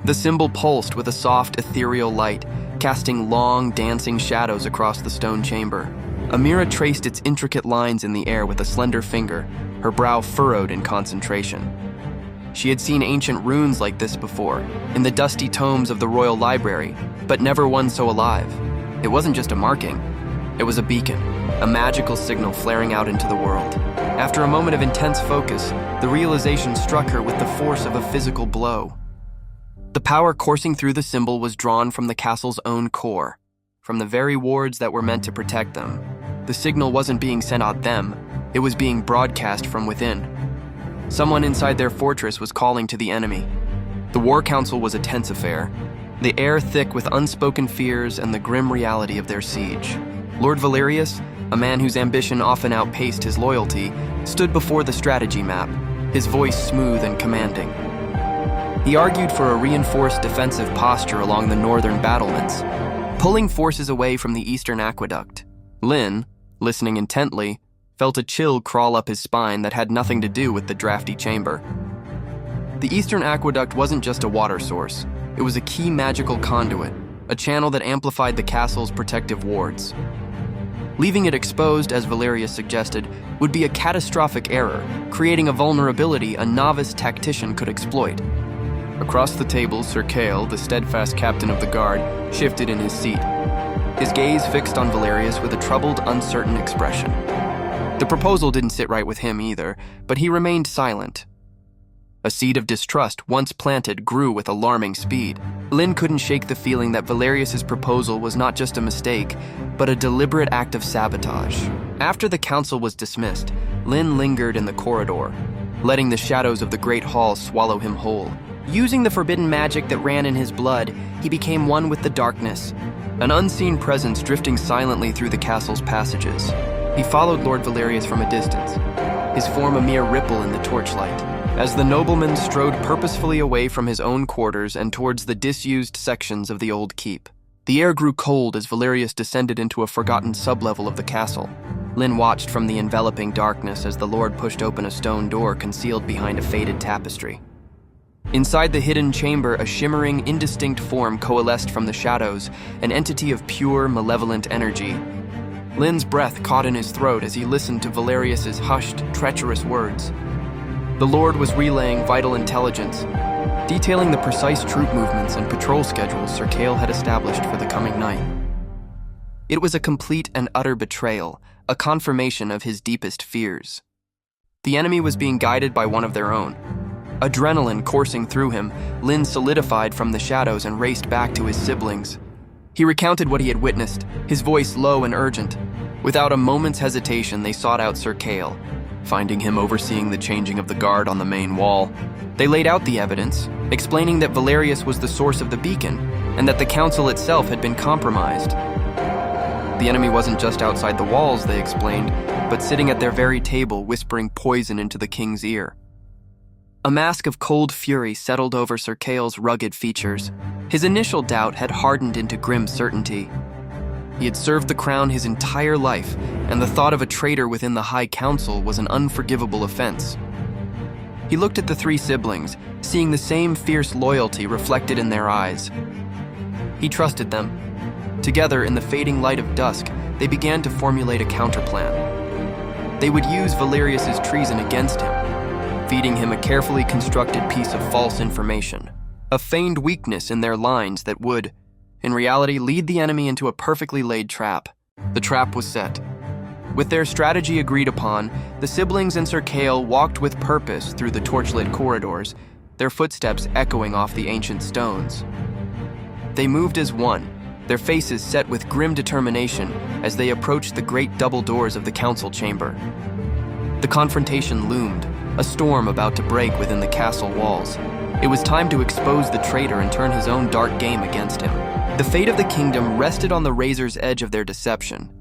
The symbol pulsed with a soft, ethereal light, casting long, dancing shadows across the stone chamber. Amira traced its intricate lines in the air with a slender finger, her brow furrowed in concentration. She had seen ancient runes like this before, in the dusty tomes of the royal library, but never one so alive. It wasn't just a marking, it was a beacon, a magical signal flaring out into the world. After a moment of intense focus, the realization struck her with the force of a physical blow. The power coursing through the symbol was drawn from the castle's own core, from the very wards that were meant to protect them. The signal wasn't being sent out them, it was being broadcast from within. Someone inside their fortress was calling to the enemy. The War Council was a tense affair, the air thick with unspoken fears and the grim reality of their siege. Lord Valerius, a man whose ambition often outpaced his loyalty, stood before the strategy map, his voice smooth and commanding. He argued for a reinforced defensive posture along the northern battlements, pulling forces away from the eastern aqueduct. Lynn, listening intently, felt a chill crawl up his spine that had nothing to do with the drafty chamber. The eastern aqueduct wasn't just a water source, it was a key magical conduit, a channel that amplified the castle's protective wards. Leaving it exposed, as Valerius suggested, would be a catastrophic error, creating a vulnerability a novice tactician could exploit. Across the table, Sir Cale, the steadfast captain of the guard, shifted in his seat, his gaze fixed on Valerius with a troubled, uncertain expression. The proposal didn't sit right with him either, but he remained silent. A seed of distrust, once planted, grew with alarming speed. Lynn couldn't shake the feeling that Valerius's proposal was not just a mistake, but a deliberate act of sabotage. After the council was dismissed, Lynn lingered in the corridor, letting the shadows of the great hall swallow him whole. Using the forbidden magic that ran in his blood, he became one with the darkness, an unseen presence drifting silently through the castle's passages. He followed Lord Valerius from a distance, his form a mere ripple in the torchlight, as the nobleman strode purposefully away from his own quarters and towards the disused sections of the old keep. The air grew cold as Valerius descended into a forgotten sublevel of the castle. Lynn watched from the enveloping darkness as the lord pushed open a stone door concealed behind a faded tapestry. Inside the hidden chamber, a shimmering, indistinct form coalesced from the shadows, an entity of pure, malevolent energy. Lynn's breath caught in his throat as he listened to Valerius's hushed, treacherous words. The Lord was relaying vital intelligence, detailing the precise troop movements and patrol schedules Sir Cale had established for the coming night. It was a complete and utter betrayal, a confirmation of his deepest fears. The enemy was being guided by one of their own. Adrenaline coursing through him, Lynn solidified from the shadows and raced back to his siblings. He recounted what he had witnessed, his voice low and urgent. Without a moment's hesitation, they sought out Sir Cale, finding him overseeing the changing of the guard on the main wall. They laid out the evidence, explaining that Valerius was the source of the beacon, and that the council itself had been compromised. The enemy wasn't just outside the walls, they explained, but sitting at their very table, whispering poison into the king's ear. A mask of cold fury settled over Sir Cale's rugged features. His initial doubt had hardened into grim certainty. He had served the crown his entire life, and the thought of a traitor within the High Council was an unforgivable offense. He looked at the three siblings, seeing the same fierce loyalty reflected in their eyes. He trusted them. Together, in the fading light of dusk, they began to formulate a counterplan. They would use Valerius's treason against him, feeding him a carefully constructed piece of false information, a feigned weakness in their lines that would, in reality, lead the enemy into a perfectly laid trap. The trap was set. With their strategy agreed upon, the siblings and Sir Cale walked with purpose through the torchlit corridors, their footsteps echoing off the ancient stones. They moved as one, their faces set with grim determination as they approached the great double doors of the council chamber. The confrontation loomed, a storm about to break within the castle walls. It was time to expose the traitor and turn his own dark game against him. The fate of the kingdom rested on the razor's edge of their deception,